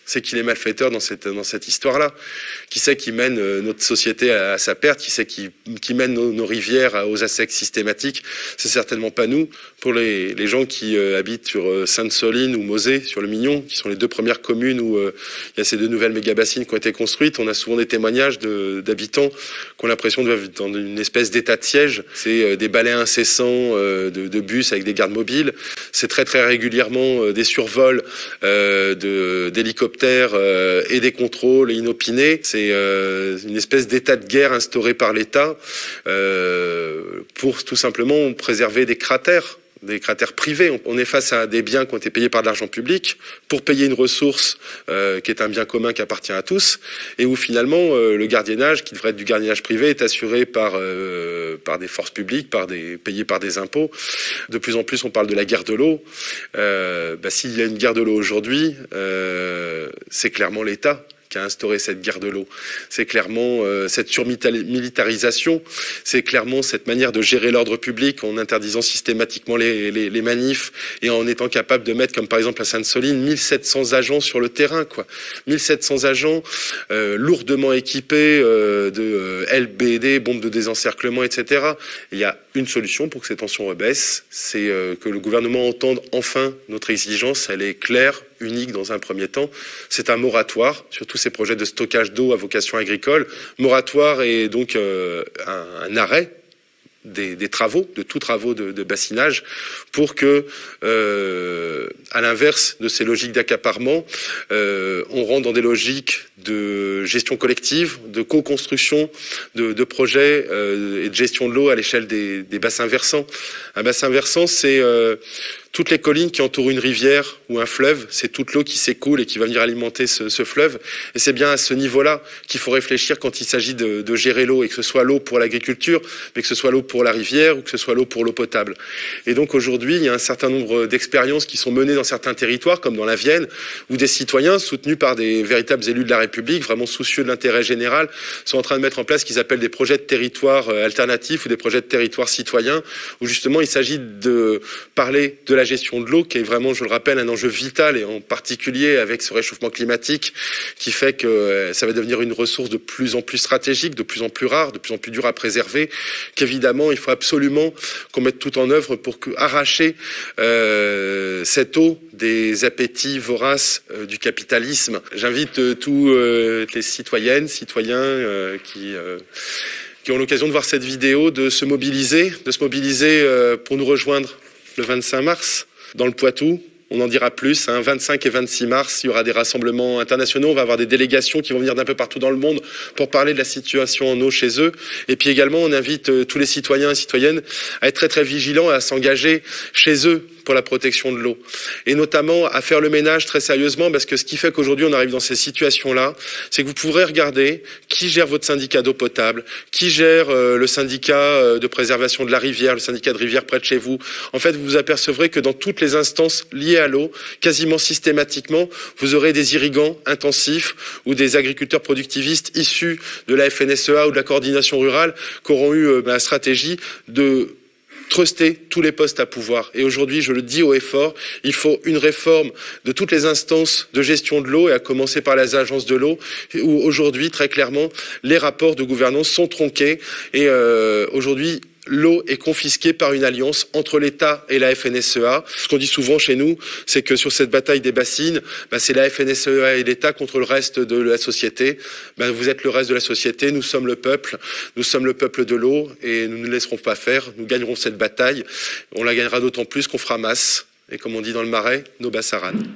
C'est qui les malfaiteurs dans cette histoire-là? Qui c'est qui mène notre société à sa perte? Qui c'est qui mène nos rivières aux assecs systématiques? C'est certainement pas nous. Pour les gens qui habitent sur Sainte-Soline ou Mosée, sur le Mignon, qui sont les deux premières communes où il y a ces deux nouvelles méga-bassines qui ont été construites, on a souvent des témoignages d'habitants qui ont l'impression de vivre dans une espèce d'état de siège. C'est des balais incessants de bus avec des gardes mobiles. C'est très très régulièrement des survols d'hélicoptères et des contrôles inopinés. C'est une espèce d'état de guerre instauré par l'État pour tout simplement préserver des cratères privés. On est face à des biens qui ont été payés par de l'argent public pour payer une ressource qui est un bien commun qui appartient à tous et où finalement le gardiennage, qui devrait être du gardiennage privé, est assuré par des forces publiques, payé par des impôts. De plus en plus, on parle de la guerre de l'eau. S'il y a une guerre de l'eau aujourd'hui, c'est clairement l'État qui a instauré cette guerre de l'eau. C'est clairement cette surmilitarisation, c'est clairement cette manière de gérer l'ordre public en interdisant systématiquement les manifs et en étant capable de mettre, comme par exemple à Sainte-Soline, 1700 agents sur le terrain, quoi. 1700 agents lourdement équipés de LBD, bombes de désencerclement, etc. Il y a une solution pour que ces tensions rebaissent, c'est que le gouvernement entende enfin notre exigence. Elle est claire, unique dans un premier temps. C'est un moratoire sur tous ces projets de stockage d'eau à vocation agricole. Moratoire est donc un arrêt des travaux, de tous travaux de bassinage, pour que, à l'inverse de ces logiques d'accaparement, on rentre dans des logiques de gestion collective, de co-construction de projets et de gestion de l'eau à l'échelle des bassins versants. Un bassin versant, c'est toutes les collines qui entourent une rivière ou un fleuve, c'est toute l'eau qui s'écoule et qui va venir alimenter ce fleuve. Et c'est bien à ce niveau-là qu'il faut réfléchir quand il s'agit de gérer l'eau, et que ce soit l'eau pour l'agriculture, mais que ce soit l'eau pour la rivière ou que ce soit l'eau pour l'eau potable. Et donc aujourd'hui, il y a un certain nombre d'expériences qui sont menées dans certains territoires, comme dans la Vienne, où des citoyens, soutenus par des véritables élus de la République, vraiment soucieux de l'intérêt général, sont en train de mettre en place ce qu'ils appellent des projets de territoire alternatifs ou des projets de territoire citoyens, où justement il s'agit de parler de la gestion de l'eau, qui est vraiment, je le rappelle, un enjeu vital, et en particulier avec ce réchauffement climatique qui fait que ça va devenir une ressource de plus en plus stratégique, de plus en plus rare, de plus en plus dure à préserver, qu'évidemment il faut absolument qu'on mette tout en œuvre pour arracher cette eau des appétits voraces du capitalisme. J'invite tous les citoyennes, citoyens qui ont l'occasion de voir cette vidéo, de se mobiliser pour nous rejoindre le 25 mars, dans le Poitou. On en dira plus, 25 et 26 mars, il y aura des rassemblements internationaux, on va avoir des délégations qui vont venir d'un peu partout dans le monde pour parler de la situation en eau chez eux. Et puis également, on invite tous les citoyens et citoyennes à être très très vigilants et à s'engager chez eux pour la protection de l'eau. Et notamment à faire le ménage très sérieusement, parce que ce qui fait qu'aujourd'hui on arrive dans ces situations-là, c'est que vous pourrez regarder qui gère votre syndicat d'eau potable, qui gère le syndicat de préservation de la rivière, le syndicat de rivière près de chez vous. En fait, vous vous apercevrez que dans toutes les instances liées à l'eau, quasiment systématiquement, vous aurez des irrigants intensifs ou des agriculteurs productivistes issus de la FNSEA ou de la coordination rurale qui auront eu la stratégie de truster tous les postes à pouvoir. Et aujourd'hui, je le dis haut et fort, il faut une réforme de toutes les instances de gestion de l'eau, et à commencer par les agences de l'eau, où aujourd'hui, très clairement, les rapports de gouvernance sont tronqués. Et aujourd'hui, l'eau est confisquée par une alliance entre l'État et la FNSEA. Ce qu'on dit souvent chez nous, c'est que sur cette bataille des bassines, c'est la FNSEA et l'État contre le reste de la société. Vous êtes le reste de la société, nous sommes le peuple de l'eau, et nous ne laisserons pas faire. Nous gagnerons cette bataille. On la gagnera d'autant plus qu'on fera masse. Et comme on dit dans le Marais, nos bassaranes.